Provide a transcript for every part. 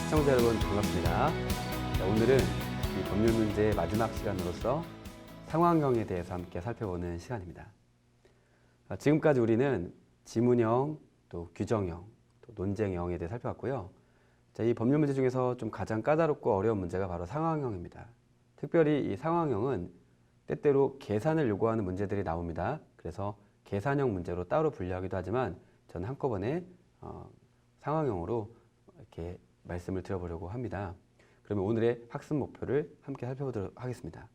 시청자 여러분 반갑습니다. 오늘은 이 법률 문제의 마지막 시간으로서 상황형에 대해서 함께 살펴보는 시간입니다. 지금까지 우리는 지문형, 또 규정형, 또 논쟁형에 대해 살펴봤고요. 이 법률 문제 중에서 좀 가장 까다롭고 어려운 문제가 바로 상황형입니다. 특별히 이 상황형은 때때로 계산을 요구하는 문제들이 나옵니다. 그래서 계산형 문제로 따로 분류하기도 하지만 저는 한꺼번에 상황형으로 이렇게 말씀을 드려보려고 합니다. 그러면 오늘의 학습 목표를 함께 살펴보도록 하겠습니다.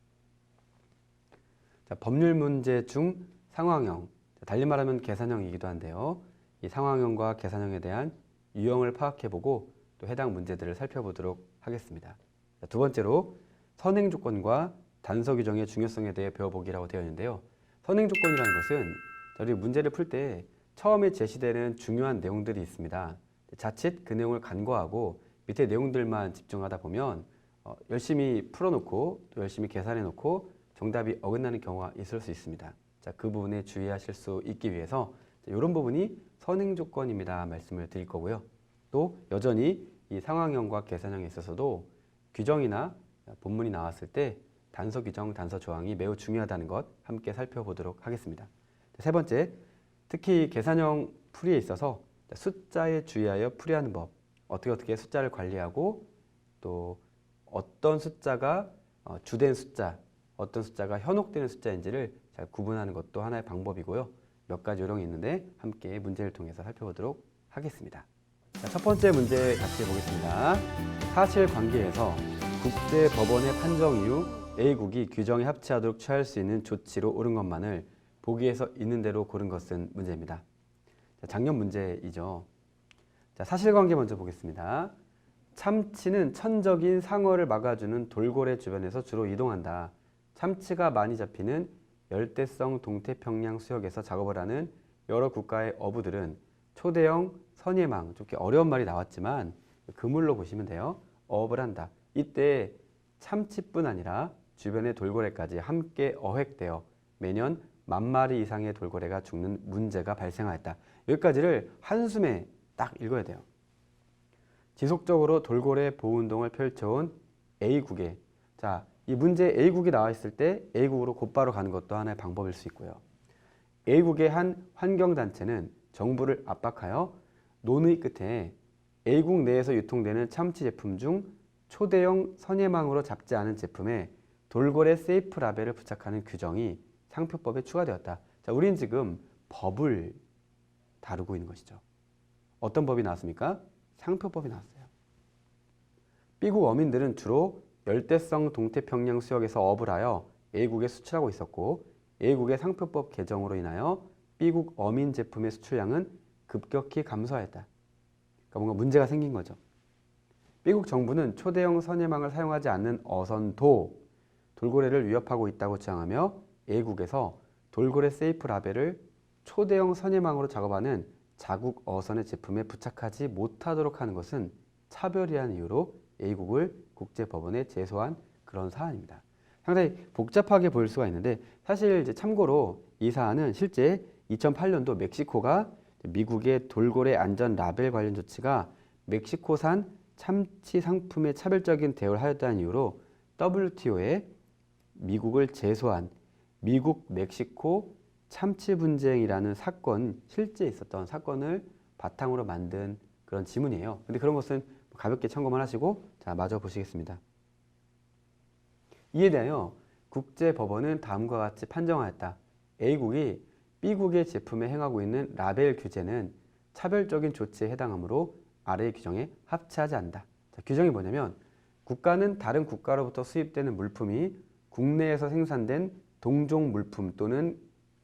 자, 법률 문제 중 상황형, 달리 말하면 계산형이기도 한데요. 이 상황형과 계산형에 대한 유형을 파악해보고 또 해당 문제들을 살펴보도록 하겠습니다. 자, 두 번째로 선행조건과 단서규정의 중요성에 대해 배워보기라고 되어 있는데요. 선행조건이라는 것은 우리 문제를 풀 때 처음에 제시되는 중요한 내용들이 있습니다. 자칫 그 내용을 간과하고 밑에 내용들만 집중하다 보면 열심히 풀어놓고 또 열심히 계산해놓고 정답이 어긋나는 경우가 있을 수 있습니다. 자, 그 부분에 주의하실 수 있기 위해서 이런 부분이 선행조건입니다 말씀을 드릴 거고요. 또 여전히 이 상황형과 계산형에 있어서도 규정이나 본문이 나왔을 때 단서규정, 단서조항이 매우 중요하다는 것 함께 살펴보도록 하겠습니다. 세 번째, 특히 계산형 풀이에 있어서 숫자에 주의하여 풀이하는 법, 어떻게 숫자를 관리하고 또 어떤 숫자가 주된 숫자, 어떤 숫자가 현혹되는 숫자인지를 잘 구분하는 것도 하나의 방법이고요. 몇 가지 요령이 있는데 함께 문제를 통해서 살펴보도록 하겠습니다. 자, 첫 번째 문제 같이 보겠습니다. 사실관계에서 국제법원의 판정 이후 A국이 규정에 합치하도록 취할 수 있는 조치로 옳은 것만을 보기에서 있는 대로 고른 것은 문제입니다. 자, 작년 문제이죠. 자, 사실관계 먼저 보겠습니다. 참치는 천적인 상어를 막아주는 돌고래 주변에서 주로 이동한다. 참치가 많이 잡히는 열대성 동태평양 수역에서 작업을 하는 여러 국가의 어부들은 초대형 선예망, 좀 어려운 말이 나왔지만 그물로 보시면 돼요. 어업을 한다. 이때 참치뿐 아니라 주변의 돌고래까지 함께 어획되어 매년 10,000마리 이상의 돌고래가 죽는 문제가 발생하였다. 여기까지를 한숨에 딱 읽어야 돼요. 지속적으로 돌고래 보호운동을 펼쳐온 A국에, 자, 이 문제 A국이 나와 있을 때 A국으로 곧바로 가는 것도 하나의 방법일 수 있고요. A국의 한 환경단체는 정부를 압박하여 논의 끝에 A국 내에서 유통되는 참치 제품 중 초대형 선예망으로 잡지 않은 제품에 돌고래 세이프 라벨을 부착하는 규정이 상표법에 추가되었다. 자, 우리는 지금 법을 다루고 있는 것이죠. 어떤 법이 나왔습니까? 상표법이 나왔어요. B국 어민들은 주로 열대성 동태평양 수역에서 어업을 하여 A국에 수출하고 있었고 A국의 상표법 개정으로 인하여 B국 어민 제품의 수출량은 급격히 감소하였다. 그러니까 뭔가 문제가 생긴 거죠. B국 정부는 초대형 선예망을 사용하지 않는 어선도 돌고래를 위협하고 있다고 주장하며 A국에서 돌고래 세이프 라벨을 초대형 선예망으로 작업하는 자국 어선의 제품에 부착하지 못하도록 하는 것은 차별이라는 이유로 A국을 국제법원에 제소한 그런 사안입니다. 상당히 복잡하게 보일 수가 있는데 사실 이제 참고로 이 사안은 실제 2008년도 멕시코가 미국의 돌고래 안전 라벨 관련 조치가 멕시코산 참치 상품의 차별적인 대우를 하였다는 이유로 WTO에 미국을 제소한 미국 멕시코 참치 분쟁이라는 사건, 실제 있었던 사건을 바탕으로 만든 그런 지문이에요. 근데 그런 것은 가볍게 참고만 하시고 자, 마저 보시겠습니다. 이에 대하여 국제법원은 다음과 같이 판정하였다. A국이 B국의 제품에 행하고 있는 라벨 규제는 차별적인 조치에 해당하므로 아래의 규정에 합치하지 않는다. 자, 규정이 뭐냐면 국가는 다른 국가로부터 수입되는 물품이 국내에서 생산된 동종 물품 또는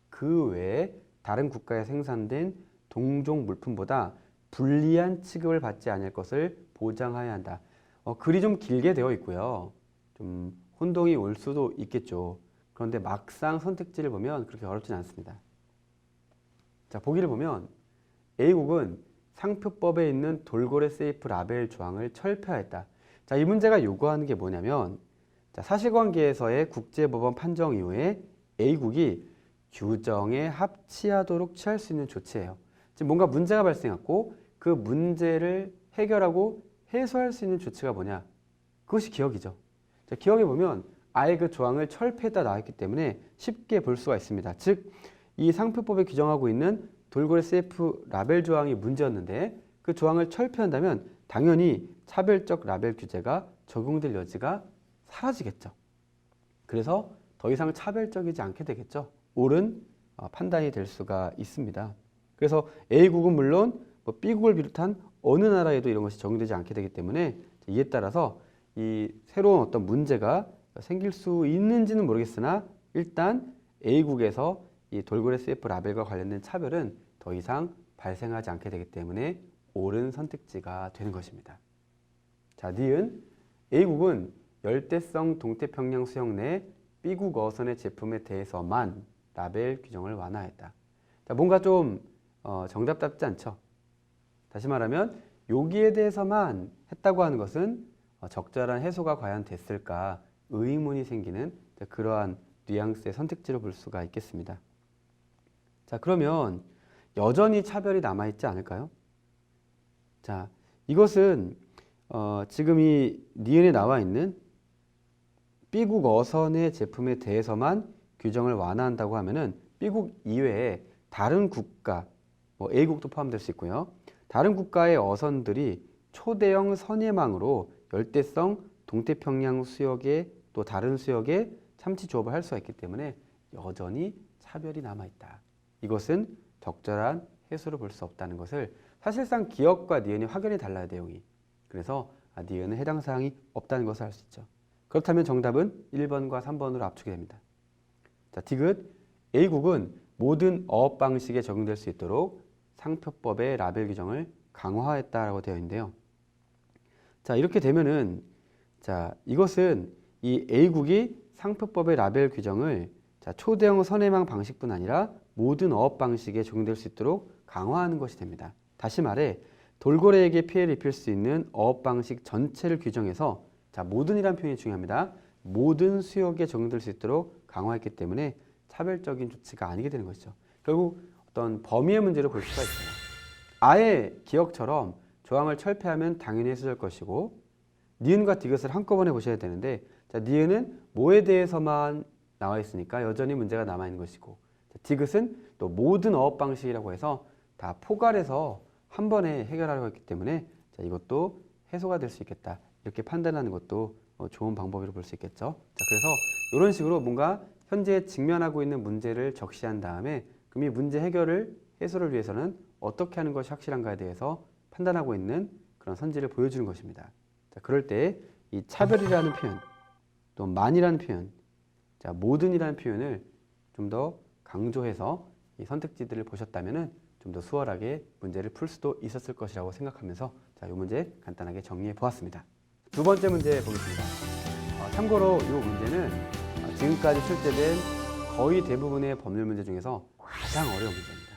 그 외에 다른 국가에 생산된 동종 물품보다 불리한 취급을 받지 않을 것을 보장하여야 한다. 글이 좀 길게 되어 있고요. 좀 혼동이 올 수도 있겠죠. 그런데 막상 선택지를 보면 그렇게 어렵진 않습니다. 자, 보기를 보면 A국은 상표법에 있는 돌고래 세이프 라벨 조항을 철폐하였다. 자, 이 문제가 요구하는 게 뭐냐면 자, 사실관계에서의 국제법원 판정 이후에 A국이 규정에 합치하도록 취할 수 있는 조치예요. 지금 뭔가 문제가 발생했고 그 문제를 해결하고 해소할 수 있는 조치가 뭐냐? 그것이 기억이죠. 자, 기억해 보면 아예 그 조항을 철폐했다 나왔기 때문에 쉽게 볼 수가 있습니다. 즉, 이 상표법에 규정하고 있는 돌고래 CF 라벨 조항이 문제였는데 그 조항을 철폐한다면 당연히 차별적 라벨 규제가 적용될 여지가 사라지겠죠. 그래서 더 이상 차별적이지 않게 되겠죠. 옳은 판단이 될 수가 있습니다. 그래서 A국은 물론 뭐 B국을 비롯한 어느 나라에도 이런 것이 적용되지 않게 되기 때문에 이에 따라서 이 새로운 어떤 문제가 생길 수 있는지는 모르겠으나 일단 A국에서 이 돌고래 CF 라벨과 관련된 차별은 더 이상 발생하지 않게 되기 때문에 옳은 선택지가 되는 것입니다. 자, 니은 A국은 열대성 동태평양 수역 내 B국 어선의 제품에 대해서만 라벨 규정을 완화했다. 자, 뭔가 좀 정답답지 않죠? 다시 말하면 여기에 대해서만 했다고 하는 것은 적절한 해소가 과연 됐을까 의문이 생기는 그러한 뉘앙스의 선택지로 볼 수가 있겠습니다. 자, 그러면 여전히 차별이 남아있지 않을까요? 자, 이것은 지금 이 니은에 나와 있는 B국 어선의 제품에 대해서만 규정을 완화한다고 하면은 B국 이외에 다른 국가, 뭐 A국도 포함될 수 있고요. 다른 국가의 어선들이 초대형 선예망으로 열대성 동태평양 수역에 또 다른 수역에 참치 조업을 할 수가 있기 때문에 여전히 차별이 남아있다. 이것은 적절한 해소를 볼 수 없다는 것을 사실상 기억과 니은이 확연히 달라요, 내용이. 그래서 니은은 해당 사항이 없다는 것을 알 수 있죠. 그렇다면 정답은 1번과 3번으로 압축이 됩니다. 자, 디귿 A국은 모든 어업 방식에 적용될 수 있도록 상표법의 라벨 규정을 강화했다라고 되어 있는데요. 자, 이렇게 되면은 자, 이것은 이 A국이 상표법의 라벨 규정을 자, 초대형 선예망 방식뿐 아니라 모든 어업 방식에 적용될 수 있도록 강화하는 것이 됩니다. 다시 말해 돌고래에게 피해를 입힐 수 있는 어업 방식 전체를 규정해서 자, 모든이란 표현이 중요합니다. 모든 수역에 적용될 수 있도록 강화했기 때문에 차별적인 조치가 아니게 되는 것이죠. 결국 어떤 범위의 문제를 볼 수가 있어요. 아예 기억처럼 조항을 철폐하면 당연히 해소될 것이고 니은과 디귿을 한꺼번에 보셔야 되는데 자, 니은은 뭐에 대해서만 나와 있으니까 여전히 문제가 남아있는 것이고 자, 디귿은 또 모든 어업 방식이라고 해서 다 포괄해서 한 번에 해결하려고 했기 때문에 자, 이것도 해소가 될 수 있겠다. 이렇게 판단하는 것도 좋은 방법으로 볼 수 있겠죠. 자, 그래서 이런 식으로 뭔가 현재 직면하고 있는 문제를 적시한 다음에 그럼 이 문제 해소를 위해서는 어떻게 하는 것이 확실한가에 대해서 판단하고 있는 그런 선지를 보여주는 것입니다. 자, 그럴 때 이 차별이라는 표현, 또 만이라는 표현, 자, 모든이라는 표현을 좀 더 강조해서 이 선택지들을 보셨다면은 좀 더 수월하게 문제를 풀 수도 있었을 것이라고 생각하면서 자, 이 문제 간단하게 정리해 보았습니다. 두 번째 문제 보겠습니다. 참고로 이 문제는 지금까지 출제된 거의 대부분의 법률 문제 중에서 가장 어려운 문제입니다.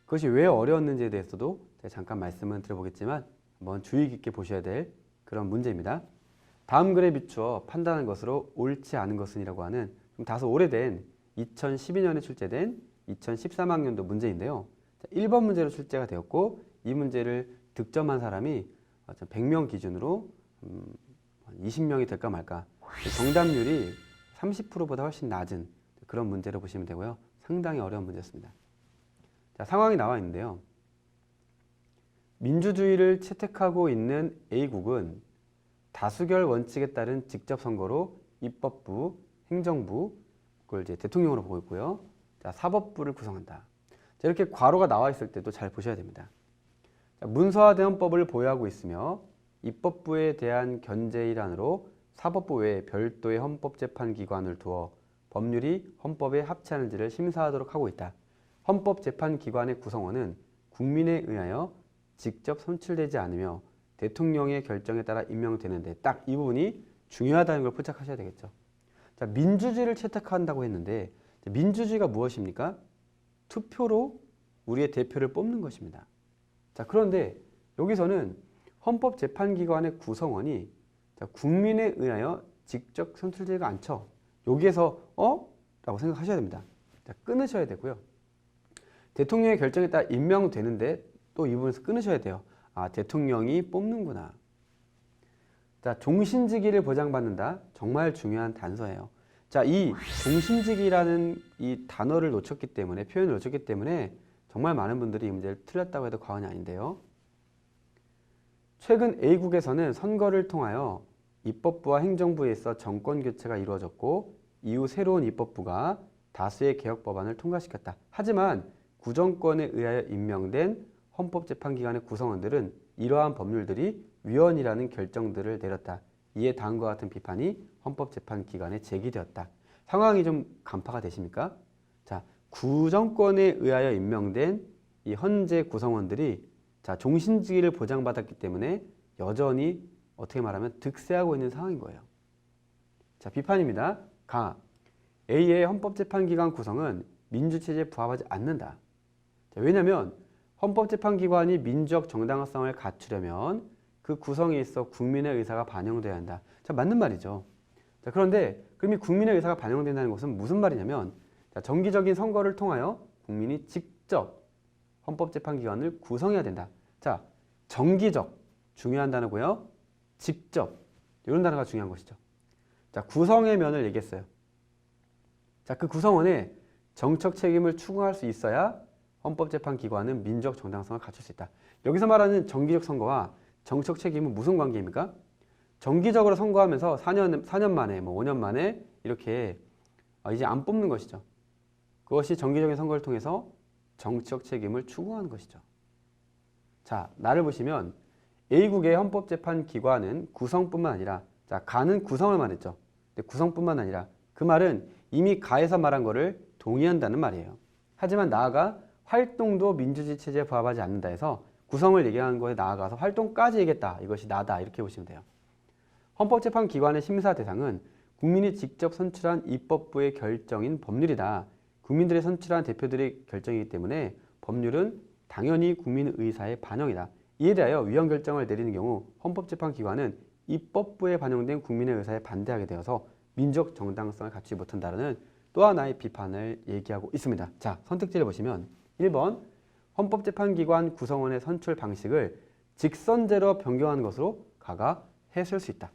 그것이 왜 어려웠는지에 대해서도 제가 잠깐 말씀을 드려보겠지만 한번 주의 깊게 보셔야 될 그런 문제입니다. 다음 글에 비추어 판단한 것으로 옳지 않은 것은 이라고 하는 좀 다소 오래된 2012년에 출제된 2013학년도 문제인데요. 1번 문제로 출제가 되었고 이 문제를 득점한 사람이 100명 기준으로 20명이 될까 말까 정답률이 30%보다 훨씬 낮은 그런 문제를 보시면 되고요. 상당히 어려운 문제였습니다. 자, 상황이 나와 있는데요. 민주주의를 채택하고 있는 A국은 다수결 원칙에 따른 직접 선거로 입법부, 행정부, 그걸 이제 대통령으로 보고 있고요. 자, 사법부를 구성한다. 자, 이렇게 괄호가 나와 있을 때도 잘 보셔야 됩니다. 자, 문서화된 헌법을 보유하고 있으며 입법부에 대한 견제 일환으로 사법부 외에 별도의 헌법재판기관을 두어 법률이 헌법에 합치하는지를 심사하도록 하고 있다. 헌법재판기관의 구성원은 국민에 의하여 직접 선출되지 않으며 대통령의 결정에 따라 임명되는데 딱 이 부분이 중요하다는 걸 포착하셔야 되겠죠. 자, 민주주의를 채택한다고 했는데 민주주의가 무엇입니까? 투표로 우리의 대표를 뽑는 것입니다. 자, 그런데 여기서는 헌법재판기관의 구성원이 국민에 의하여 직접 선출되지가 않죠. 여기에서 라고 생각하셔야 됩니다. 자, 끊으셔야 되고요. 대통령의 결정에 따라 임명되는데 또 이 부분에서 끊으셔야 돼요. 아, 대통령이 뽑는구나. 자, 종신직위를 보장받는다. 정말 중요한 단서예요. 자, 이 종신직위라는 이 단어를 놓쳤기 때문에, 표현을 놓쳤기 때문에 정말 많은 분들이 이 문제를 틀렸다고 해도 과언이 아닌데요. 최근 A국에서는 선거를 통하여 입법부와 행정부에 있어 정권 교체가 이루어졌고 이후 새로운 입법부가 다수의 개혁 법안을 통과시켰다. 하지만 구정권에 의하여 임명된 헌법재판기관의 구성원들은 이러한 법률들이 위헌이라는 결정들을 내렸다. 이에 다음과 같은 비판이 헌법재판기관에 제기되었다. 상황이 좀 간파가 되십니까? 자, 구정권에 의하여 임명된 이 헌재 구성원들이 자, 종신직위를 보장받았기 때문에 여전히 어떻게 말하면 득세하고 있는 상황인 거예요. 자, 비판입니다. 가. A의 헌법재판기관 구성은 민주체제에 부합하지 않는다. 자, 왜냐하면 헌법재판기관이 민주적 정당성을 갖추려면 그 구성에 있어 국민의 의사가 반영돼야 한다. 자, 맞는 말이죠. 자, 그런데 그럼 이 국민의 의사가 반영된다는 것은 무슨 말이냐면 자, 정기적인 선거를 통하여 국민이 직접 헌법재판기관을 구성해야 된다. 자, 정기적 중요한 단어고요. 직접 이런 단어가 중요한 것이죠. 자, 구성의 면을 얘기했어요. 자, 그 구성원의 정책 책임을 추구할 수 있어야 헌법재판기관은 민주적 정당성을 갖출 수 있다. 여기서 말하는 정기적 선거와 정책 책임은 무슨 관계입니까? 정기적으로 선거하면서 4년 만에, 5년 만에 이렇게 이제 안 뽑는 것이죠. 그것이 정기적인 선거를 통해서 정치적 책임을 추구하는 것이죠. 자, 나를 보시면 A국의 헌법재판기관은 구성뿐만 아니라 자, 가는 구성을 말했죠. 근데 구성뿐만 아니라 그 말은 이미 가에서 말한 거를 동의한다는 말이에요. 하지만 나아가 활동도 민주주의 체제에 부합하지 않는다 해서 구성을 얘기하는 거에 나아가서 활동까지 얘기했다. 이것이 나다. 이렇게 보시면 돼요. 헌법재판기관의 심사 대상은 국민이 직접 선출한 입법부의 결정인 법률이다. 국민들이 선출한 대표들의 결정이기 때문에 법률은 당연히 국민 의사의 반영이다. 이에 대하여 위헌 결정을 내리는 경우 헌법재판기관은 입법부에 반영된 국민의 의사에 반대하게 되어서 민족 정당성을 갖추지 못한다는 또 하나의 비판을 얘기하고 있습니다. 자, 선택지를 보시면 1번 헌법재판기관 구성원의 선출 방식을 직선제로 변경하는 것으로 가가 해소할 수 있다.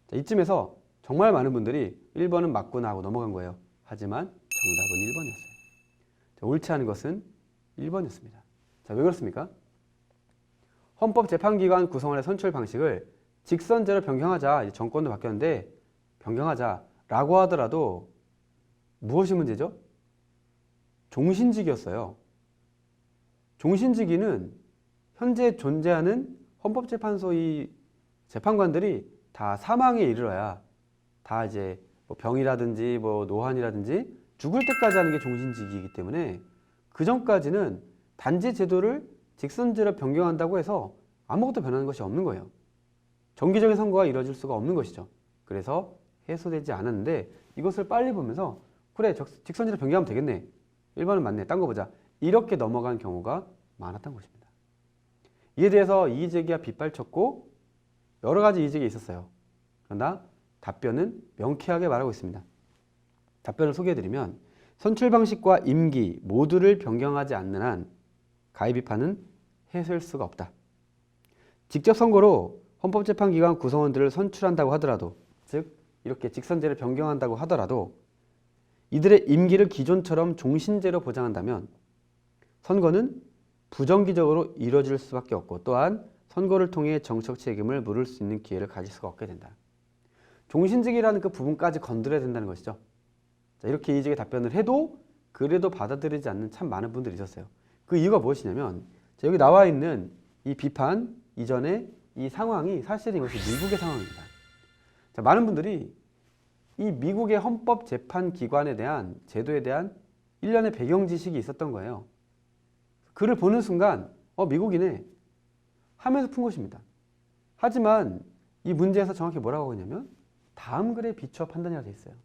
자, 이쯤에서 정말 많은 분들이 1번은 맞구나 하고 넘어간 거예요. 하지만 정답은 1번이었어요. 자, 옳지 않은 것은 1번이었습니다. 자, 왜 그렇습니까? 헌법재판기관 구성원의 선출 방식을 직선제로 변경하자. 정권도 바뀌었는데 변경하자라고 하더라도 무엇이 문제죠? 종신직이었어요. 종신직위는 현재 존재하는 헌법재판소 이 재판관들이 다 사망에 이르러야 다 이제 뭐 병이라든지 뭐 노환이라든지 죽을 때까지 하는 게 종신직위이기 때문에 그 전까지는 단지 제도를 직선제로 변경한다고 해서 아무것도 변하는 것이 없는 거예요. 정기적인 선거가 이루어질 수가 없는 것이죠. 그래서 해소되지 않았는데 이것을 빨리 보면서 그래 직선제로 변경하면 되겠네. 1번은 맞네. 딴 거 보자. 이렇게 넘어간 경우가 많았던 것입니다. 이에 대해서 이의제기와 빗발쳤고 여러 가지 이의제기가 있었어요. 그러나 답변은 명쾌하게 말하고 있습니다. 답변을 소개해드리면 선출 방식과 임기 모두를 변경하지 않는 한 가해 비판은 해소할 수가 없다. 직접 선거로 헌법재판기관 구성원들을 선출한다고 하더라도 즉 이렇게 직선제를 변경한다고 하더라도 이들의 임기를 기존처럼 종신제로 보장한다면 선거는 부정기적으로 이루어질 수밖에 없고 또한 선거를 통해 정책 책임을 물을 수 있는 기회를 가질 수가 없게 된다. 종신직이라는 그 부분까지 건드려야 된다는 것이죠. 자, 이렇게 이의제기 답변을 해도 그래도 받아들이지 않는 참 많은 분들이 있었어요. 그 이유가 무엇이냐면 자, 여기 나와 있는 이 비판 이전에 이 상황이 사실은 이것이 미국의 상황입니다. 자, 많은 분들이 이 미국의 헌법재판기관에 대한 제도에 대한 일련의 배경 지식이 있었던 거예요. 글을 보는 순간 미국이네 하면서 푼 것입니다. 하지만 이 문제에서 정확히 뭐라고 하냐면 다음 글에 비추어 판단해야 돼 있어요.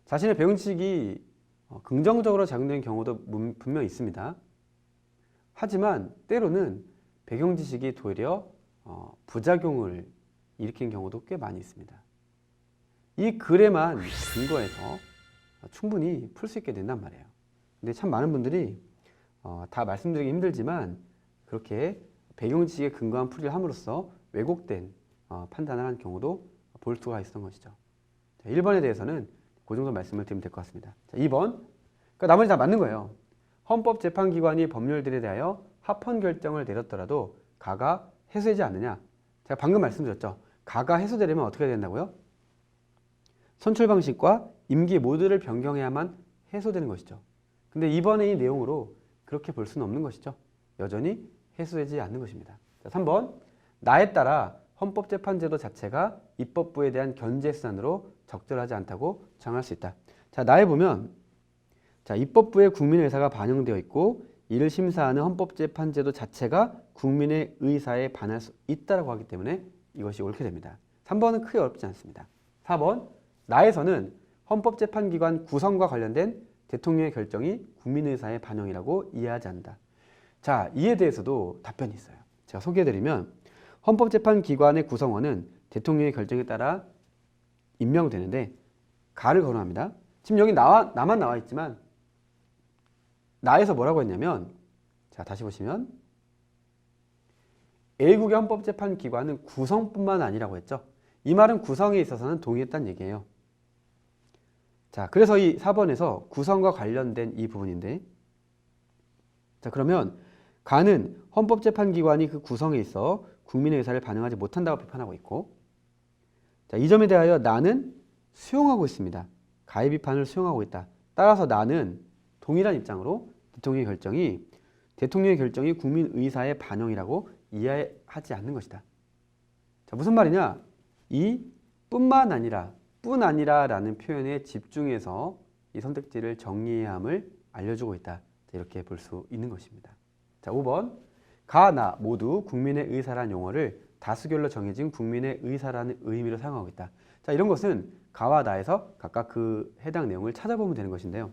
자신의 배경 지식이 긍정적으로 작용되는 경우도 분명히 있습니다. 하지만 때로는 배경 지식이 도리어 부작용을 일으키는 경우도 꽤 많이 있습니다. 이 글에만 근거해서 충분히 풀 수 있게 된단 말이에요. 근데 참 많은 분들이 다 말씀드리기 힘들지만 그렇게 배경 지식에 근거한 풀이를 함으로써 왜곡된 판단을 한 경우도 볼 수가 있었던 것이죠. 자, 1번에 대해서는 그 정도 말씀을 드리면 될 것 같습니다. 자, 2번. 그러니까 나머지 다 맞는 거예요. 헌법재판기관이 법률들에 대하여 합헌 결정을 내렸더라도 가가 해소되지 않느냐. 제가 방금 말씀드렸죠. 가가 해소되려면 어떻게 해야 된다고요? 선출 방식과 임기 모두를 변경해야만 해소되는 것이죠. 근데 이번에 이 내용으로 그렇게 볼 수는 없는 것이죠. 여전히 해소되지 않는 것입니다. 자, 3번. 나에 따라 헌법재판제도 자체가 입법부에 대한 견제 수단으로 적절하지 않다고 정할 수 있다. 자, 나에 보면 자, 입법부에 국민의 의사가 반영되어 있고 이를 심사하는 헌법재판제도 자체가 국민의 의사에 반할 수 있다고 하기 때문에 이것이 옳게 됩니다. 3번은 크게 어렵지 않습니다. 4번. 나에서는 헌법재판기관 구성과 관련된 대통령의 결정이 국민의사의 반영이라고 이해하지 않는다. 자, 이에 대해서도 답변이 있어요. 제가 소개해드리면 헌법재판기관의 구성원은 대통령의 결정에 따라 임명되는데 가를 거론합니다. 지금 여기 나만 나와 있지만 나에서 뭐라고 했냐면 자, 다시 보시면 A국의 헌법재판기관은 구성뿐만 아니라고 했죠. 이 말은 구성에 있어서는 동의했다는 얘기예요. 자, 그래서 이 4번에서 구성과 관련된 이 부분인데 자, 그러면 가는 헌법재판기관이 그 구성에 있어 국민의 의사를 반영하지 못한다고 비판하고 있고 자, 이 점에 대하여 나는 수용하고 있습니다. 가의 비판을 수용하고 있다. 따라서 나는 동일한 입장으로 대통령의 결정이 국민 의사의 반영이라고 이해하지 않는 것이다. 자, 무슨 말이냐? 이 뿐만 아니라 라는 표현에 집중해서 이 선택지를 정리해야 함을 알려주고 있다. 이렇게 볼 수 있는 것입니다. 자, 5번. 가, 나 모두 국민의 의사라는 용어를 다수결로 정해진 국민의 의사라는 의미로 사용하고 있다. 자, 이런 것은 가와 나에서 각각 그 해당 내용을 찾아보면 되는 것인데요.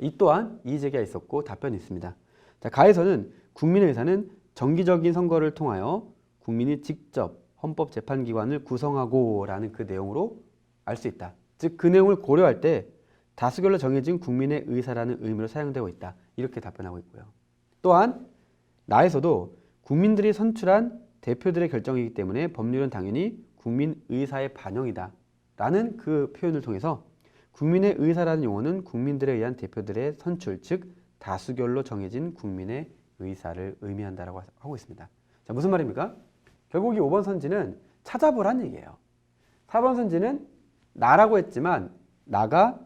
이 또한 이의제기가 있었고 답변이 있습니다. 자, 가에서는 국민의 의사는 정기적인 선거를 통하여 국민이 직접 헌법재판기관을 구성하고 라는 그 내용으로 알 수 있다. 즉, 그 내용을 고려할 때 다수결로 정해진 국민의 의사라는 의미로 사용되고 있다. 이렇게 답변하고 있고요. 또한 나에서도 국민들이 선출한 대표들의 결정이기 때문에 법률은 당연히 국민 의사의 반영이다. 라는 그 표현을 통해서 국민의 의사라는 용어는 국민들에 의한 대표들의 선출, 즉 다수결로 정해진 국민의 의사를 의미한다라고 하고 있습니다. 자, 무슨 말입니까? 결국 이 5번 선지는 찾아보란 얘기예요. 4번 선지는 나라고 했지만 나가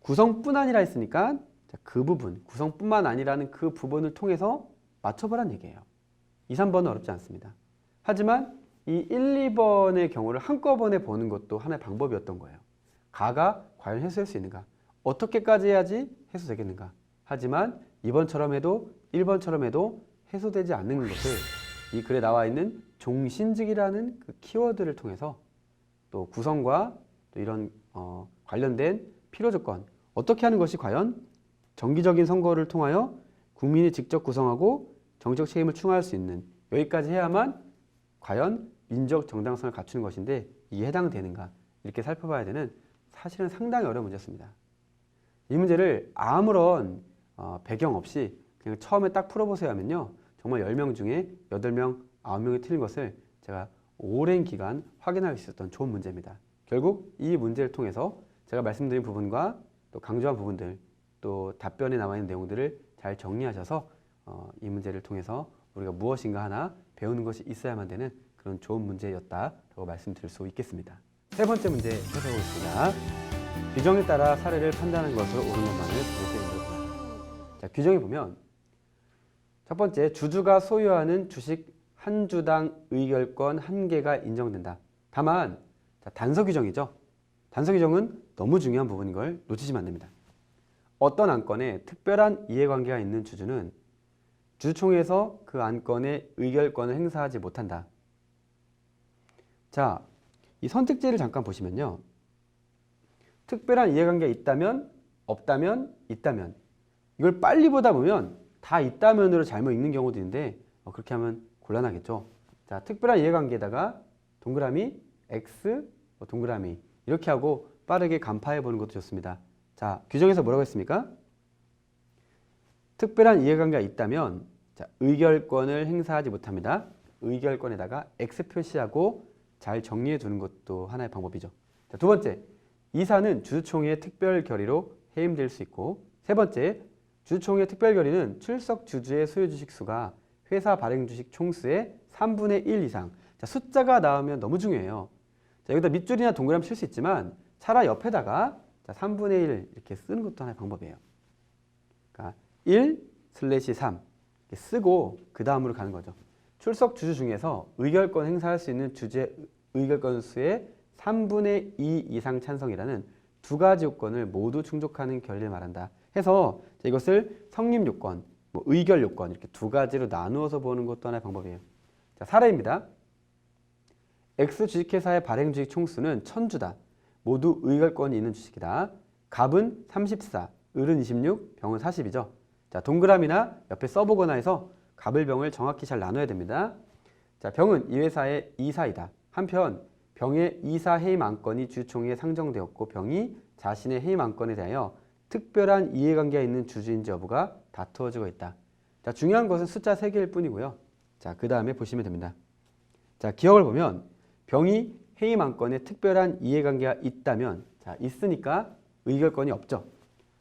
구성뿐 아니라 했으니까 그 부분, 구성뿐만 아니라는 그 부분을 통해서 맞춰보란 얘기예요. 2, 3번은 어렵지 않습니다. 하지만 이 1, 2번의 경우를 한꺼번에 보는 것도 하나의 방법이었던 거예요. 가가 과연 해소할 수 있는가? 어떻게까지 해야지 해소되겠는가? 하지만 2번처럼 해도 1번처럼 해도 해소되지 않는 것을 이 글에 나와 있는 종신직이라는 그 키워드를 통해서 또 구성과 또 이런 관련된 필요조건 어떻게 하는 것이 과연 정기적인 선거를 통하여 국민이 직접 구성하고 정책 책임을 충원할 수 있는 여기까지 해야만 과연 민족 정당성을 갖추는 것인데 이게 해당되는가 이렇게 살펴봐야 되는 사실은 상당히 어려운 문제였습니다. 이 문제를 아무런 배경 없이 그냥 처음에 딱 풀어보세요 하면요. 정말 10명 중에 8명, 9명이 틀린 것을 제가 오랜 기간 확인할 수 있었던 좋은 문제입니다. 결국 이 문제를 통해서 제가 말씀드린 부분과 또 강조한 부분들 또 답변에 나와 있는 내용들을 잘 정리하셔서 이 문제를 통해서 우리가 무엇인가 하나 배우는 것이 있어야만 되는 그런 좋은 문제였다라고 말씀드릴 수 있겠습니다. 세 번째 문제 해석하겠습니다. 규정에 따라 사례를 판단하는 것으로 옳은 것만을 정했습니다. 자, 규정에 보면 첫 번째, 주주가 소유하는 주식 한 주당 의결권 1개가 인정된다. 다만 단서 규정이죠. 단서 규정은 너무 중요한 부분인 걸 놓치시면 안 됩니다. 어떤 안건에 특별한 이해관계가 있는 주주는 주주총회에서 그 안건의 의결권을 행사하지 못한다. 자, 이 선택지를 잠깐 보시면요. 특별한 이해관계가 있다면, 없다면, 있다면. 이걸 빨리 보다 보면 다 있다면으로 잘못 읽는 경우도 있는데 그렇게 하면 곤란하겠죠. 자, 특별한 이해관계에다가 동그라미, X, 동그라미 이렇게 하고 빠르게 간파해 보는 것도 좋습니다. 자, 규정에서 뭐라고 했습니까? 특별한 이해관계가 있다면 자, 의결권을 행사하지 못합니다. 의결권에다가 X 표시하고 잘 정리해 두는 것도 하나의 방법이죠. 자, 두 번째, 이사는 주주총회의 특별 결의로 해임될 수 있고, 세 번째, 주주총회 특별 결의는 출석 주주의 소유 주식 수가 회사 발행 주식 총수의 3분의 1 이상. 자, 숫자가 나오면 너무 중요해요. 자, 여기다 밑줄이나 동그라미 칠 수 있지만 차라 옆에다가 자, 3분의 1 이렇게 쓰는 것도 하나의 방법이에요. 그러니까 1/3 이렇게 쓰고 그 다음으로 가는 거죠. 출석 주주 중에서 의결권 행사할 수 있는 주주의 의결권 수의 3분의 2 이상 찬성이라는 두 가지 요건을 모두 충족하는 결의를 말한다. 해서 이것을 성립 요건, 뭐 의결 요건 이렇게 두 가지로 나누어서 보는 것도 하나의 방법이에요. 자, 사례입니다. X 주식회사의 발행 주식 총수는 1000주다. 모두 의결권이 있는 주식이다. 갑은 34, 을은 26, 병은 40이죠. 자, 동그라미나 옆에 써보거나 해서 갑을 병을 정확히 잘 나눠야 됩니다. 자, 병은 이 회사의 이사이다. 한편 병의 이사 해임 안건이 주주총회에 상정되었고 병이 자신의 해임 안건에 대하여 특별한 이해관계가 있는 주주인지 여부가 다투어지고 있다. 자, 중요한 것은 숫자 3개일 뿐이고요. 자, 그 다음에 보시면 됩니다. 자, 기억을 보면 병이 해임 안건에 특별한 이해관계가 있다면, 자, 있으니까 의결권이 없죠.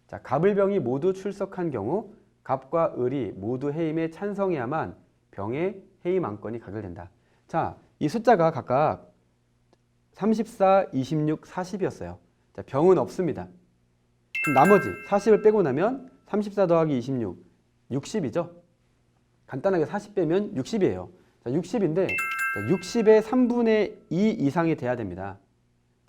자, 갑을 병이 모두 출석한 경우 갑과 을이 모두 해임에 찬성해야만 병의 해임 안건이 가결된다. 자, 이 숫자가 각각 34, 26, 40이었어요. 자, 병은 없습니다. 그럼 나머지 40을 빼고 나면 34 더하기 26, 60이죠. 간단하게 40 빼면 60이에요. 자, 60인데 60의 3분의 2 이상이 돼야 됩니다.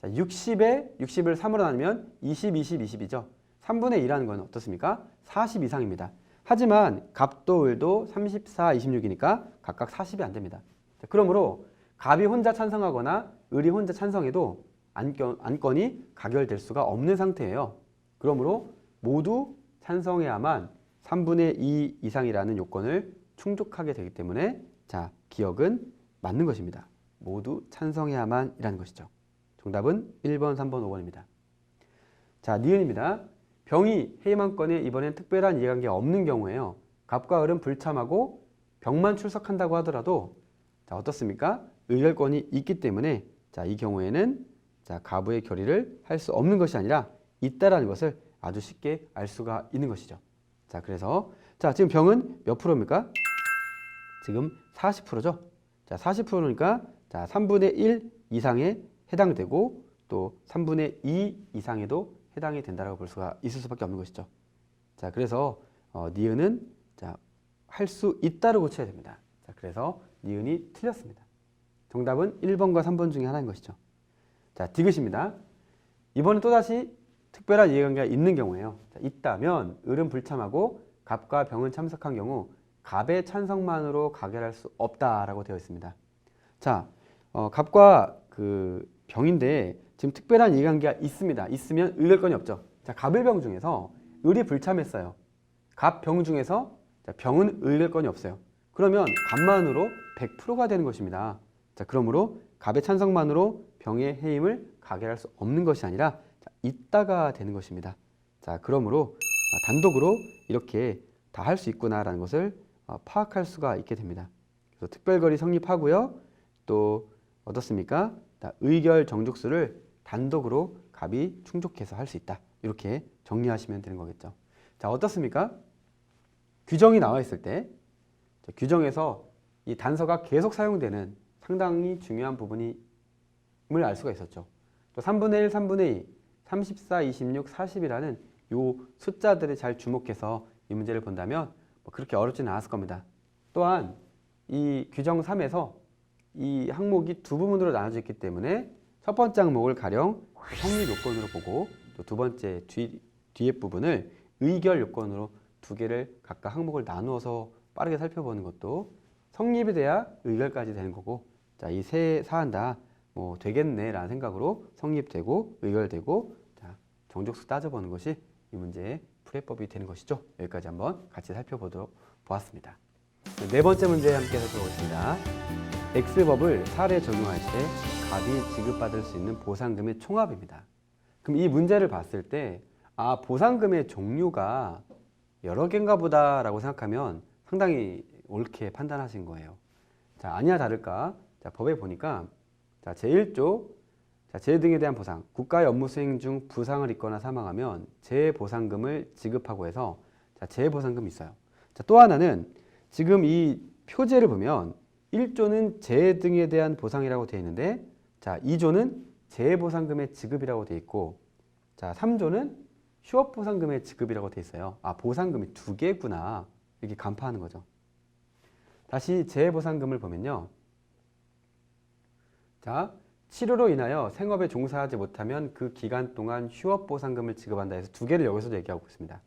자, 60을 3으로 나누면 20, 20, 20이죠. 3분의 2라는 건 어떻습니까? 40 이상입니다. 하지만 갑도 을도 34, 26이니까 각각 40이 안 됩니다. 자, 그러므로 갑이 혼자 찬성하거나 을이 혼자 찬성해도 안건이 가결될 수가 없는 상태예요. 그러므로 모두 찬성해야만 3분의 2 이상이라는 요건을 충족하게 되기 때문에 자, 기억은 맞는 것입니다. 모두 찬성해야만 이라는 것이죠. 정답은 1번, 3번, 5번입니다. 자, 니은입니다. 병이 해임안건에 이번엔 특별한 이해관계가 없는 경우에요. 갑과 을은 불참하고 병만 출석한다고 하더라도 자, 어떻습니까? 의결권이 있기 때문에 자, 이 경우에는 자, 가부의 결의를 할 수 없는 것이 아니라 있다라는 것을 아주 쉽게 알 수가 있는 것이죠. 자, 그래서 자, 지금 병은 몇 프로입니까? 지금 40%죠. 자, 40%니까 자, 3분의 1 이상에 해당되고 또 3분의 2 이상에도 해당이 된다라고 볼 수가 있을 수밖에 없는 것이죠. 자, 그래서 니은은 자, 할 수 있다로 고쳐야 됩니다. 자, 그래서 니은이 틀렸습니다. 정답은 1번과 3번 중에 하나인 것이죠. 자, 디귿입니다. 이번엔 또다시 특별한 이해관계가 있는 경우에요. 자, 있다면 을은 불참하고 갑과 병은 참석한 경우 갑의 찬성만으로 가결할 수 없다라고 되어 있습니다. 자, 갑과 그 병인데 지금 특별한 이해관계가 있습니다. 있으면 의결권이 없죠. 자, 갑을병 중에서 을이 불참했어요. 갑병 중에서 자, 병은 의결권이 없어요. 그러면 갑만으로 100%가 되는 것입니다. 자, 그러므로 갑의 찬성만으로 병의 해임을 가결할 수 없는 것이 아니라 자, 있다가 되는 것입니다. 자, 그러므로 단독으로 이렇게 다 할 수 있구나라는 것을 파악할 수가 있게 됩니다. 그래서 특별결의 성립하고요. 또 어떻습니까? 의결 정족수를 단독으로 갑이 충족해서 할 수 있다. 이렇게 정리하시면 되는 거겠죠. 자, 어떻습니까? 규정이 나와 있을 때 규정에서 이 단서가 계속 사용되는 상당히 중요한 부분임을 알 수가 있었죠. 또 3분의 1, 3분의 2, 34, 26, 40이라는 요 숫자들을 잘 주목해서 이 문제를 본다면 뭐 그렇게 어렵지는 않았을 겁니다. 또한 이 규정 3에서 이 항목이 두 부분으로 나눠져 있기 때문에 첫 번째 항목을 가령 성립 요건으로 보고 또 두 번째 뒤에 부분을 의결 요건으로 두 개를 각각 항목을 나누어서 빠르게 살펴보는 것도 성립이 돼야 의결까지 되는 거고 자, 이 세 사안 다 뭐 되겠네 라는 생각으로 성립되고 의결되고 자, 정족수 따져보는 것이 이 문제의 풀이법이 되는 것이죠. 여기까지 한번 같이 살펴보도록 보았습니다. 네 번째 문제 함께 살펴보겠습니다. X법을 사례 적용할 때 갑이 지급받을 수 있는 보상금의 총합입니다. 그럼 이 문제를 봤을 때 아, 보상금의 종류가 여러 개인가 보다 라고 생각하면 상당히 옳게 판단하신 거예요. 자, 아니야 다를까? 자, 법에 보니까 자, 제1조 재해 등에 대한 보상. 국가의 업무 수행 중 부상을 입거나 사망하면 재해보상금을 지급하고 해서 자, 재해보상금이 있어요. 자, 또 하나는 지금 이 표제를 보면 1조는 재해 등에 대한 보상이라고 되어 있는데 자, 2조는 재해보상금의 지급이라고 되어 있고 자, 3조는 휴업보상금의 지급이라고 되어 있어요. 아, 보상금이 두 개구나. 이렇게 간파하는 거죠. 다시 재해보상금을 보면요. 자, 치료로 인하여 생업에 종사하지 못하면 그 기간 동안 휴업보상금을 지급한다 해서 두 개를 여기서도 얘기하고 있습니다.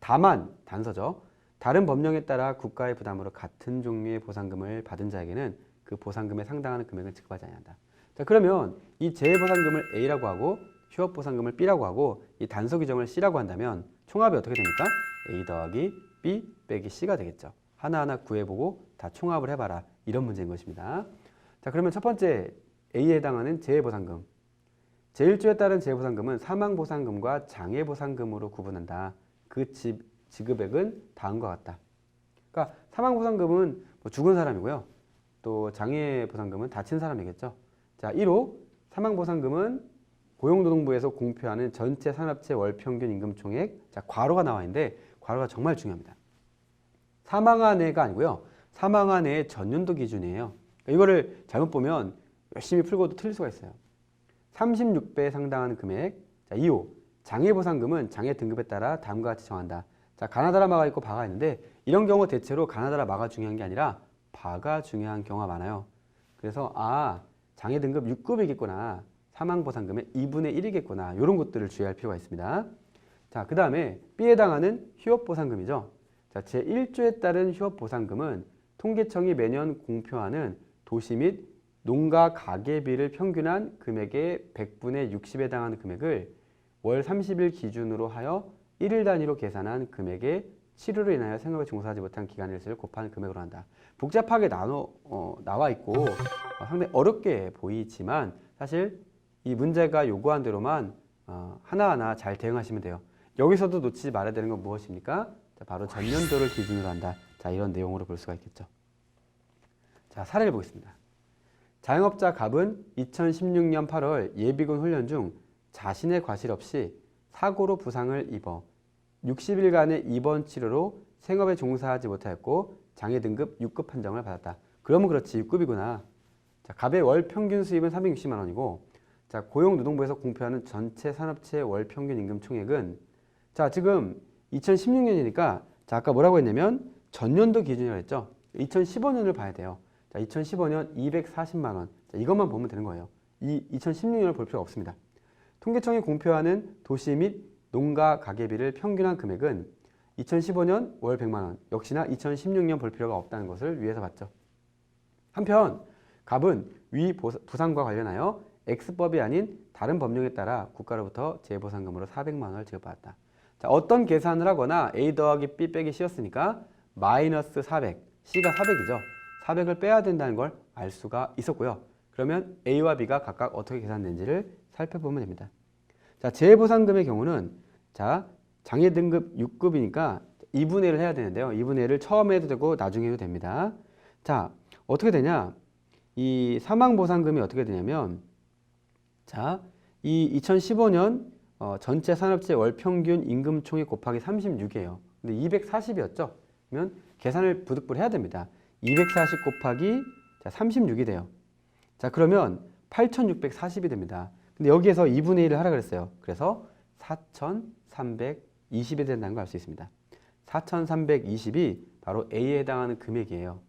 다만, 단서죠. 다른 법령에 따라 국가의 부담으로 같은 종류의 보상금을 받은 자에게는 그 보상금에 상당한 금액을 지급하지 아니한다. 자, 그러면 이 재해보상금을 A라고 하고 휴업보상금을 B라고 하고 이 단서 규정을 C라고 한다면 총합이 어떻게 됩니까? A 더하기 B 빼기 C가 되겠죠. 하나하나 구해보고 다 총합을 해봐라. 이런 문제인 것입니다. 자, 그러면 첫 번째 A에 해당하는 재해보상금. 제1조에 따른 재해보상금은 사망보상금과 장애보상금으로 구분한다. 그 지급액은 다음과 같다. 그러니까 사망보상금은 뭐 죽은 사람이고요. 또 장애보상금은 다친 사람이겠죠. 자, 1호 사망보상금은 고용노동부에서 공표하는 전체 산업체 월평균 임금 총액. 자, 괄호가 나와 있는데 괄호가 정말 중요합니다. 사망한 해가 아니고요. 사망한 해의 전년도 기준이에요. 그러니까 이거를 잘못 보면 열심히 풀고도 틀릴 수가 있어요. 36배에 상당한 금액. 자, 2호 장애보상금은 장애 등급에 따라 다음과 같이 정한다. 자, 가나다라 마가 있고 바가 있는데 이런 경우 대체로 가나다라 마가 중요한 게 아니라 바가 중요한 경우가 많아요. 그래서 장애 등급 6급이겠구나. 사망보상금의 2분의 1이겠구나. 이런 것들을 주의할 필요가 있습니다. 자, 그 다음에 B에 해당하는 휴업보상금이죠. 자, 제1조에 따른 휴업보상금은 통계청이 매년 공표하는 도시 및 농가 가계비를 평균한 금액의 100분의 60에 해당하는 금액을 월 30일 기준으로 하여 1일 단위로 계산한 금액의 치료로 인하여 생업에 종사하지 못한 기간일수를 곱하는 금액으로 한다. 복잡하게 나와 있고 상당히 어렵게 보이지만 사실 이 문제가 요구한 대로만 하나하나 잘 대응하시면 돼요. 여기서도 놓치지 말아야 되는 건 무엇입니까? 자, 바로 전년도를 기준으로 한다. 자, 이런 내용으로 볼 수가 있겠죠. 자, 사례를 보겠습니다. 자영업자 갑은 2016년 8월 예비군 훈련 중 자신의 과실 없이 사고로 부상을 입어 60일간의 입원 치료로 생업에 종사하지 못하였고 장애 등급 6급 판정을 받았다. 그러면 그렇지 6급이구나. 자, 갑의 월 평균 수입은 360만 원이고 자, 고용노동부에서 공표하는 전체 산업체 월 평균 임금 총액은 자, 지금 2016년이니까 자, 아까 뭐라고 했냐면 전년도 기준이라고 했죠. 2015년을 봐야 돼요. 자, 2015년 240만 원. 자, 이것만 보면 되는 거예요. 이 2016년을 볼 필요가 없습니다. 통계청이 공표하는 도시 및 농가 가계비를 평균한 금액은 2015년 월 100만 원. 역시나 2016년 볼 필요가 없다는 것을 위에서 봤죠. 한편 갑은 위 부상과 관련하여 X법이 아닌 다른 법령에 따라 국가로부터 재보상금으로 400만 원을 지급받았다. 자, 어떤 계산을 하거나 A 더하기 B 빼기 C였으니까 마이너스 400, C가 400이죠. 400을 빼야 된다는 걸 알 수가 있었고요. 그러면 A와 B가 각각 어떻게 계산된지를 살펴보면 됩니다. 자, 재보상금의 경우는 자, 장애 등급 6급이니까 2분의 1을 해야 되는데요. 2분의 1을 처음에 해도 되고 나중에 해도 됩니다. 자, 어떻게 되냐? 이 사망보상금이 어떻게 되냐면 자, 이 2015년 전체 산업체 월평균 임금 총액 곱하기 36이에요. 근데 240이었죠? 그러면 계산을 부득불 해야 됩니다. 240 곱하기 36이 돼요. 자, 그러면 8,640이 됩니다. 근데 여기에서 2분의 1을 하라 그랬어요. 그래서 4,320이 된다는 걸 알 수 있습니다. 4,320이 바로 A에 해당하는 금액이에요.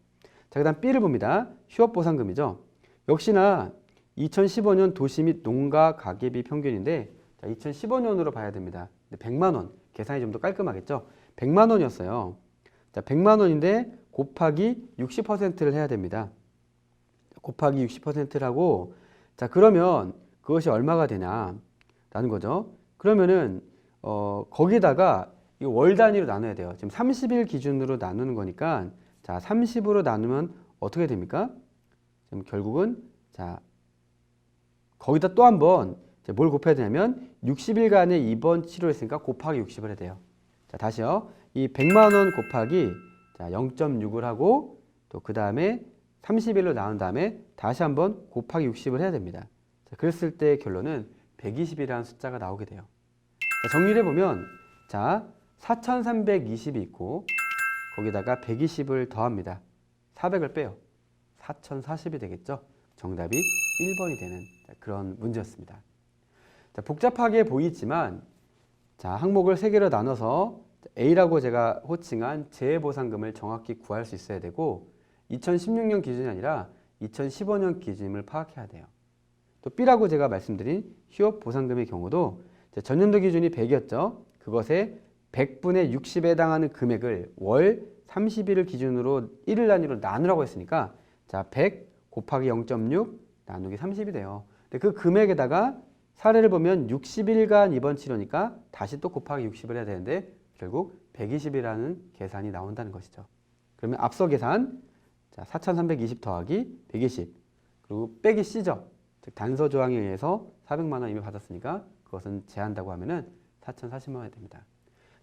자, 그 다음 B를 봅니다. 휴업보상금이죠. 역시나 2015년 도시 및 농가 가계비 평균인데 자, 2015년으로 봐야 됩니다. 100만 원. 계산이 좀 더 깔끔하겠죠? 100만 원이었어요. 자, 100만 원인데 곱하기 60%를 해야 됩니다. 곱하기 60%를 하고 자, 그러면 그것이 얼마가 되냐라는 거죠. 그러면은 거기다가 이 월 단위로 나눠야 돼요. 지금 30일 기준으로 나누는 거니까 자, 30으로 나누면 어떻게 됩니까? 지금 결국은 자, 거기다 또 한 번 뭘 곱해야 되냐면 60일간의 입원 치료했으니까 곱하기 60을 해야 돼요. 자, 다시요. 이 100만 원 곱하기 자, 0.6을 하고 또 그 다음에 31로 나눈 다음에 다시 한번 곱하기 60을 해야 됩니다. 자, 그랬을 때 결론은 120이라는 숫자가 나오게 돼요. 자, 정리를 해보면 자 4320이 있고 거기다가 120을 더합니다. 400을 빼요. 4040이 되겠죠. 정답이 1번이 되는 그런 문제였습니다. 자, 복잡하게 보이지만 자, 항목을 3개로 나눠서 A라고 제가 호칭한 재보상금을 정확히 구할 수 있어야 되고 2016년 기준이 아니라 2015년 기준임을 파악해야 돼요. 또 B라고 제가 말씀드린 휴업 보상금의 경우도 전년도 기준이 100이었죠. 그것에 100분의 60에 해당하는 금액을 월 30일을 기준으로 1일 단위로 나누라고 했으니까 자, 100 곱하기 0.6 나누기 30이 돼요. 근데 그 금액에다가 사례를 보면 60일간 입원 치료니까 다시 또 곱하기 60을 해야 되는데 결국 120이라는 계산이 나온다는 것이죠. 그러면 앞서 계산 자, 4320 더하기 120 그리고 빼기 C죠. 즉 단서 조항에 의해서 400만 원 이미 받았으니까 그것은 제한다고 하면은 4040만 원이 됩니다.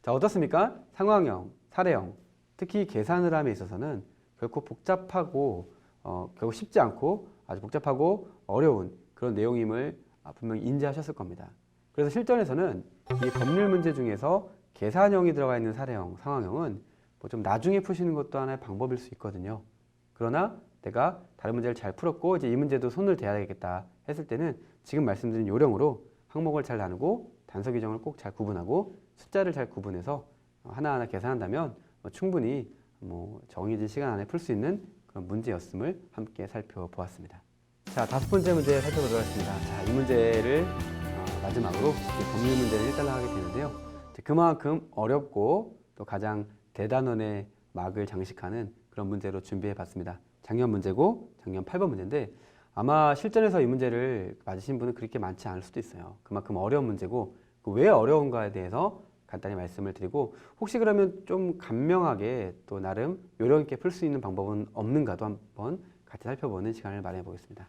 자, 어떻습니까? 상황형, 사례형, 특히 계산을 함에 있어서는 결코 복잡하고 결국 쉽지 않고 아주 복잡하고 어려운 그런 내용임을 분명히 인지하셨을 겁니다. 그래서 실전에서는 이 법률 문제 중에서 계산형이 들어가 있는 사례형, 상황형은 뭐 좀 나중에 푸시는 것도 하나의 방법일 수 있거든요. 그러나 내가 다른 문제를 잘 풀었고 이제 이 문제도 손을 대야겠다 했을 때는 지금 말씀드린 요령으로 항목을 잘 나누고 단서 규정을 꼭 잘 구분하고 숫자를 잘 구분해서 하나하나 계산한다면 충분히 정해진 시간 안에 풀 수 있는 그런 문제였음을 함께 살펴보았습니다. 자, 5번째 문제 살펴보도록 하겠습니다. 자, 이 문제를 마지막으로 법률 문제를 1단락 하게 되는데요. 그만큼 어렵고 또 가장 대단원의 막을 장식하는 그런 문제로 준비해 봤습니다. 작년 문제고 작년 8번 문제인데 아마 실전에서 이 문제를 맞으신 분은 그렇게 많지 않을 수도 있어요. 그만큼 어려운 문제고 왜 어려운가에 대해서 간단히 말씀을 드리고 혹시 그러면 좀 간명하게 또 나름 요령 있게 풀 수 있는 방법은 없는가도 한번 같이 살펴보는 시간을 마련해 보겠습니다.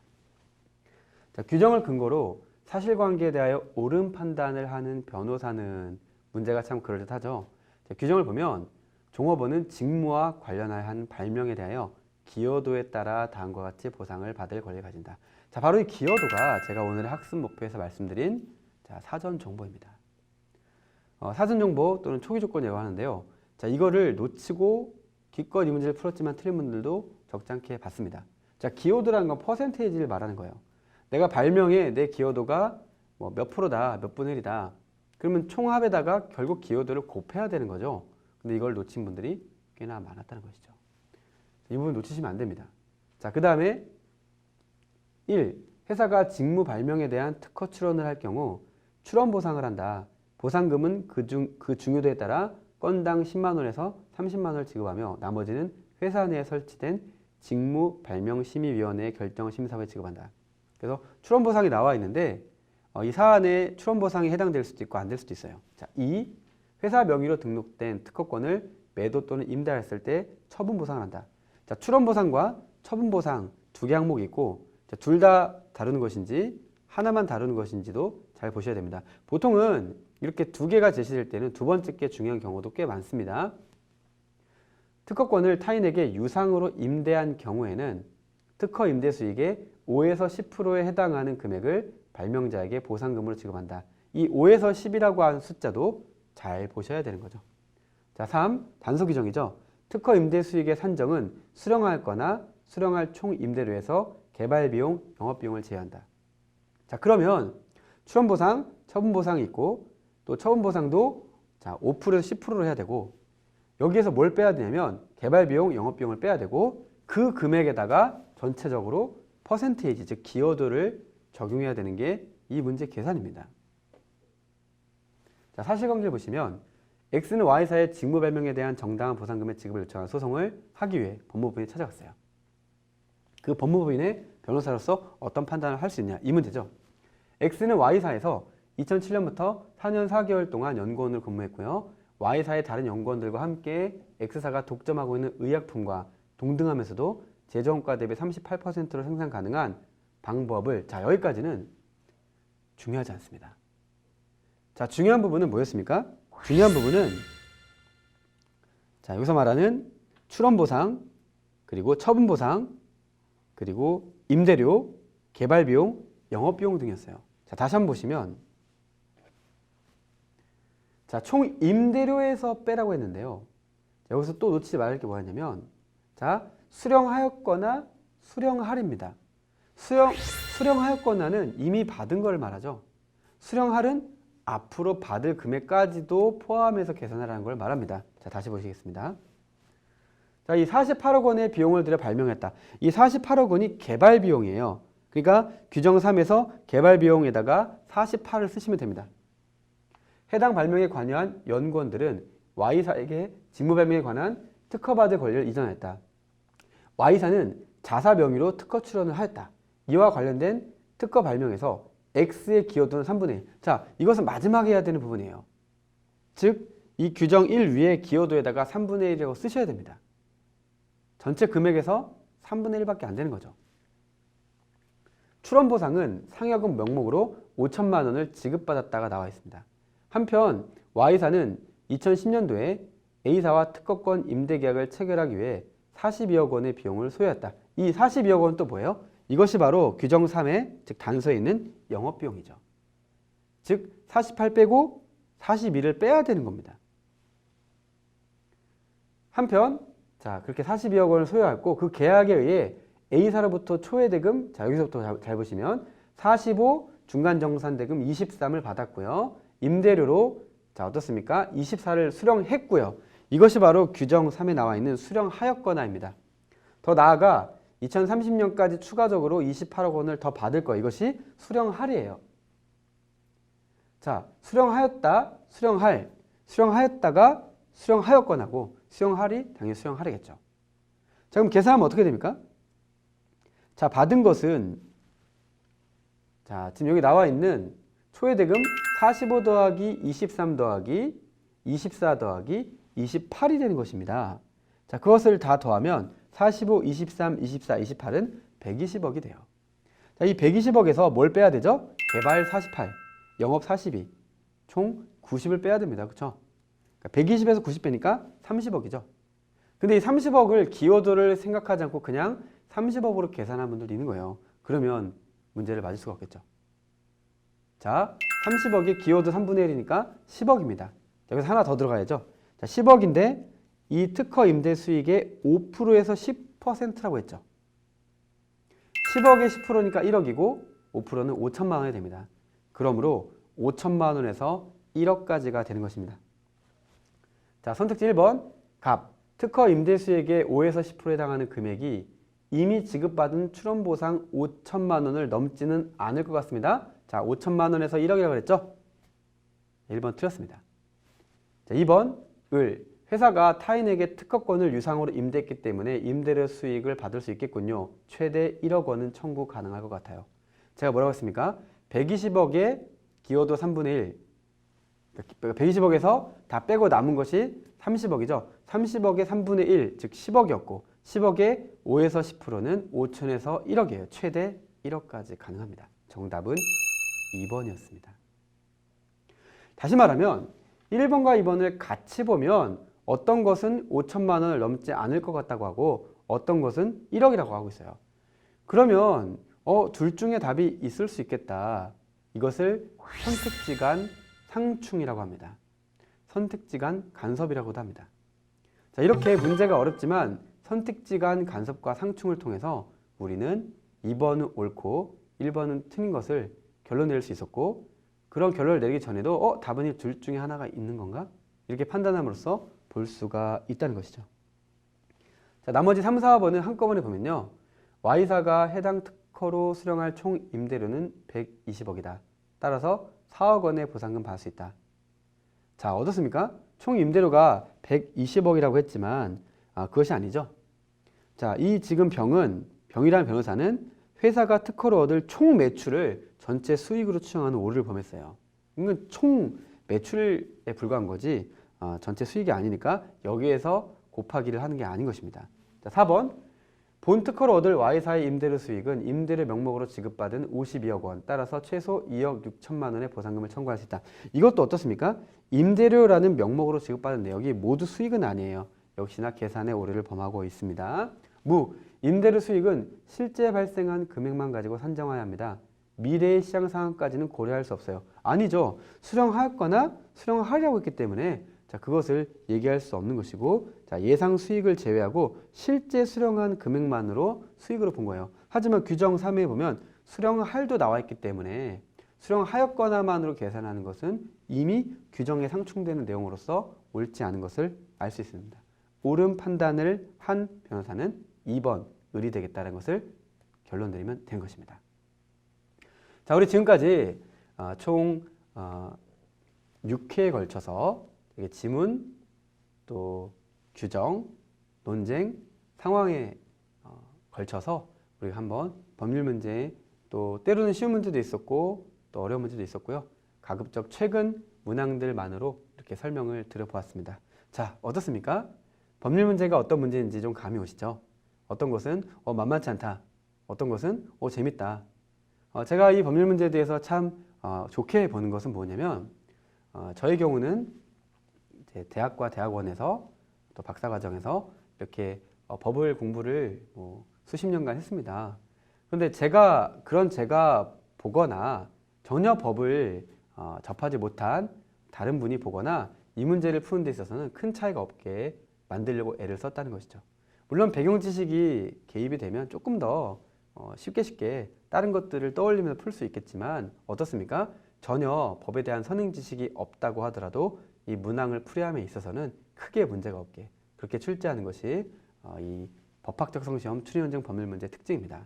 자, 규정을 근거로 사실관계에 대하여 옳은 판단을 하는 변호사는 문제가 참 그럴듯하죠. 자, 규정을 보면 종업원은 직무와 관련한 발명에 대하여 기여도에 따라 다음과 같이 보상을 받을 권리를 가진다. 자, 바로 이 기여도가 제가 오늘의 학습 목표에서 말씀드린 사전 정보입니다. 사전 정보 또는 초기 조건이라고 하는데요. 자, 이거를 놓치고 기껏 이 문제를 풀었지만 틀린 분들도 적잖게 봤습니다. 자, 기여도라는 건 퍼센테이지를 말하는 거예요. 내가 발명에 내 기여도가 몇 프로다, 몇 분의 1이다. 그러면 총합에다가 결국 기여도를 곱해야 되는 거죠. 근데 이걸 놓친 분들이 꽤나 많았다는 것이죠. 이 부분 놓치시면 안 됩니다. 자, 그 다음에 1. 회사가 직무 발명에 대한 특허 출원을 할 경우 출원 보상을 한다. 보상금은 그 중요도에 따라 건당 10만 원에서 30만 원을 지급하며 나머지는 회사 내에 설치된 직무 발명 심의위원회의 결정 심사후에 지급한다. 그래서 출원 보상이 나와 있는데 이 사안에 출원 보상이 해당될 수도 있고 안 될 수도 있어요. 자, 2. 회사 명의로 등록된 특허권을 매도 또는 임대했을 때 처분 보상을 한다. 자, 출원 보상과 처분 보상 두 개 항목이 있고 둘 다 다루는 것인지 하나만 다루는 것인지도 잘 보셔야 됩니다. 보통은 이렇게 두 개가 제시될 때는 두 번째 게 중요한 경우도 꽤 많습니다. 특허권을 타인에게 유상으로 임대한 경우에는 특허 임대 수익의 5에서 10%에 해당하는 금액을 발명자에게 보상금으로 지급한다. 이 5에서 10이라고 하는 숫자도 잘 보셔야 되는 거죠. 자, 3. 단서 규정이죠. 특허 임대 수익의 산정은 수령할 거나 수령할 총 임대료에서 개발 비용, 영업 비용을 제외한다. 자, 그러면 출원 보상, 처분 보상이 있고 또 처분 보상도 자, 5%에서 10%로 해야 되고 여기에서 뭘 빼야 되냐면 개발 비용, 영업 비용을 빼야 되고 그 금액에다가 전체적으로 퍼센테이지, 즉 기여도를 적용해야 되는 게 이 문제 계산입니다. 자, 사실관계를 보시면 X는 Y사의 직무 발명에 대한 정당한 보상금의 지급을 요청한 소송을 하기 위해 법무부인이 찾아갔어요. 그 법무부인의 변호사로서 어떤 판단을 할 수 있냐 이 문제죠. X는 Y사에서 2007년부터 4년 4개월 동안 연구원으로 근무했고요. Y사의 다른 연구원들과 함께 X사가 독점하고 있는 의약품과 동등하면서도 제조원가 대비 38%로 생산 가능한 방법을 자, 여기까지는 중요하지 않습니다. 자, 중요한 부분은 뭐였습니까? 중요한 부분은 자, 여기서 말하는 출원 보상 그리고 처분 보상 그리고 임대료, 개발비용, 영업비용 등이었어요. 자, 다시 한번 보시면 자, 총 임대료에서 빼라고 했는데요. 여기서 또 놓치지 말할 게 뭐였냐면 자, 수령하였거나 수령할입니다. 수령하였거나는 이미 받은 걸 말하죠. 수령할은 앞으로 받을 금액까지도 포함해서 계산하라는 걸 말합니다. 자, 다시 보시겠습니다. 자, 이 48억 원의 비용을 들여 발명했다. 이 48억 원이 개발 비용이에요. 그러니까 규정 3에서 개발 비용에다가 48을 쓰시면 됩니다. 해당 발명에 관여한 연구원들은 Y사에게 직무 발명에 관한 특허받을 권리를 이전했다. Y사는 자사 명의로 특허 출원을 하였다. 이와 관련된 특허 발명에서 X의 기여도는 3분의 1. 자, 이것은 마지막에 해야 되는 부분이에요. 즉, 이 규정 1 위에 기여도에다가 3분의 1이라고 쓰셔야 됩니다. 전체 금액에서 3분의 1밖에 안 되는 거죠. 출원보상은 상여금 명목으로 5천만 원을 지급받았다가 나와 있습니다. 한편 Y사는 2010년도에 A사와 특허권 임대계약을 체결하기 위해 42억 원의 비용을 소요했다. 이 42억 원은 또 뭐예요? 이것이 바로 규정 3에 즉 단서에 있는 영업비용이죠. 즉 48 빼고 42를 빼야 되는 겁니다. 한편 자, 그렇게 42억 원을 소요했고 그 계약에 의해 A사로부터 초회대금, 자, 여기서부터 잘 보시면 45 중간정산대금 23을 받았고요. 임대료로 자, 어떻습니까? 24를 수령했고요. 이것이 바로 규정 3에 나와 있는 수령하였거나입니다. 더 나아가 2030년까지 추가적으로 28억 원을 더 받을 거, 이것이 수령할이에요. 자, 수령하였다, 수령할, 수령하였다가 수령하였거나고 수령할이 당연히 수령할이겠죠. 자, 그럼 계산하면 어떻게 됩니까? 자, 받은 것은 자, 지금 여기 나와 있는 초회대금 45 더하기 23 더하기 24 더하기 28이 되는 것입니다. 자, 그것을 다 더하면 45, 23, 24, 28은 120억이 돼요. 자, 이 120억에서 뭘 빼야 되죠? 개발 48, 영업 42, 총 90을 빼야 됩니다. 그렇죠? 그러니까 120에서 90 빼니까 30억이죠. 근데 이 30억을 기여도를 생각하지 않고 그냥 30억으로 계산한 분들도 있는 거예요. 그러면 문제를 맞을 수가 없겠죠. 자, 30억이 기여도 3분의 1이니까 10억입니다. 여기서 하나 더 들어가야죠. 자, 10억인데 이 특허 임대 수익의 5%에서 10%라고 했죠. 10억에 10%니까 1억이고 5%는 5천만 원이 됩니다. 그러므로 5천만 원에서 1억까지가 되는 것입니다. 자, 선택지 1번 갑. 특허 임대 수익의 5에서 10%에 해당하는 금액이 이미 지급받은 출원보상 5천만 원을 넘지는 않을 것 같습니다. 자, 5천만 원에서 1억이라고 그랬죠? 1번 틀렸습니다. 자, 2번 을. 회사가 타인에게 특허권을 유상으로 임대했기 때문에 임대료 수익을 받을 수 있겠군요. 최대 1억 원은 청구 가능할 것 같아요. 제가 뭐라고 했습니까? 120억에 기여도 3분의 1. 120억에서 다 빼고 남은 것이 30억이죠. 30억에 3분의 1, 즉 10억이었고 10억에 5에서 10%는 5천에서 1억이에요. 최대 1억까지 가능합니다. 정답은 2번이었습니다. 다시 말하면 1번과 2번을 같이 보면 어떤 것은 5천만 원을 넘지 않을 것 같다고 하고 어떤 것은 1억이라고 하고 있어요. 그러면 둘 중에 답이 있을 수 있겠다. 이것을 선택지간 상충이라고 합니다. 선택지간 간섭이라고도 합니다. 자, 이렇게 문제가 어렵지만 선택지간 간섭과 상충을 통해서 우리는 2번은 옳고 1번은 틀린 것을 결론 내릴 수 있었고 그런 결론을 내리기 전에도 답은 이 둘 중에 하나가 있는 건가? 이렇게 판단함으로써 볼 수가 있다는 것이죠. 자, 나머지 3, 4번은 한꺼번에 보면요. Y사가 해당 특허로 수령할 총 임대료는 120억이다. 따라서 4억 원의 보상금 받을 수 있다. 자, 어떻습니까? 총 임대료가 120억이라고 했지만 그것이 아니죠. 자, 이 지금 병이라는 변호사는 회사가 특허로 얻을 총 매출을 전체 수익으로 추정하는 오류를 범했어요. 이건 총 매출에 불과한 거지 전체 수익이 아니니까 여기에서 곱하기를 하는 게 아닌 것입니다. 자, 4번 본 특허로 얻을 Y사의 임대료 수익은 임대료 명목으로 지급받은 52억 원 따라서 최소 2억 6천만 원의 보상금을 청구할 수 있다. 이것도 어떻습니까? 임대료라는 명목으로 지급받은 내역이 모두 수익은 아니에요. 역시나 계산의 오류를 범하고 있습니다. 무, 임대료 수익은 실제 발생한 금액만 가지고 산정해야 합니다. 미래의 시장 상황까지는 고려할 수 없어요. 아니죠. 수령하였거나 수령하려고 했기 때문에 자, 그것을 얘기할 수 없는 것이고, 자, 예상 수익을 제외하고 실제 수령한 금액만으로 수익으로 본 거예요. 하지만 규정 3에 보면 수령할도 나와 있기 때문에 수령하였거나만으로 계산하는 것은 이미 규정에 상충되는 내용으로서 옳지 않은 것을 알 수 있습니다. 옳은 판단을 한 변호사는 2번 을이 되겠다는 것을 결론 내리면 된 것입니다. 자, 우리 지금까지 총 6회에 걸쳐서 지문, 또 규정, 논쟁, 상황에 걸쳐서 우리가 한번 법률 문제, 또 때로는 쉬운 문제도 있었고 또 어려운 문제도 있었고요. 가급적 최근 문항들만으로 이렇게 설명을 드려보았습니다. 자, 어떻습니까? 법률 문제가 어떤 문제인지 좀 감이 오시죠? 어떤 것은 만만치 않다. 어떤 것은 재밌다. 제가 이 법률 문제에 대해서 참 좋게 보는 것은 뭐냐면 저의 경우는 이제 대학과 대학원에서 또 박사과정에서 이렇게 법을 공부를 수십 년간 했습니다. 그런데 제가 보거나 전혀 법을 접하지 못한 다른 분이 보거나 이 문제를 푸는 데 있어서는 큰 차이가 없게 만들려고 애를 썼다는 것이죠. 물론 배경 지식이 개입이 되면 조금 더 쉽게 다른 것들을 떠올리면서 풀 수 있겠지만 어떻습니까? 전혀 법에 대한 선행 지식이 없다고 하더라도 이 문항을 풀이함에 있어서는 크게 문제가 없게 그렇게 출제하는 것이 이 법학적 성시험 추리논쟁 법률 문제의 특징입니다.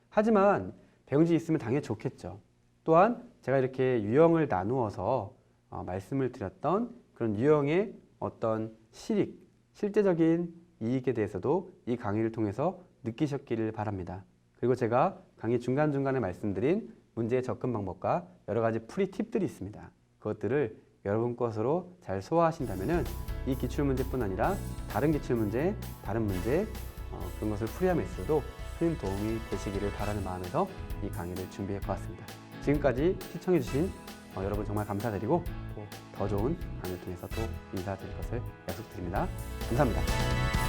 하지만 배경 지식이 있으면 당연히 좋겠죠. 또한 제가 이렇게 유형을 나누어서 말씀을 드렸던 그런 유형의 어떤 실제적인 이익에 대해서도 이 강의를 통해서 느끼셨기를 바랍니다. 그리고 제가 강의 중간중간에 말씀드린 문제의 접근 방법과 여러 가지 풀이 팁들이 있습니다. 그것들을 여러분 것으로 잘 소화하신다면 이 기출문제뿐 아니라 다른 기출문제, 다른 문제 그런 것을 풀이함에 있어도 큰 도움이 되시기를 바라는 마음에서 이 강의를 준비해 보았습니다. 지금까지 시청해 주신 여러분 정말 감사드리고 또 더 좋은 강의를 통해서 또 인사드릴 것을 약속드립니다. 감사합니다.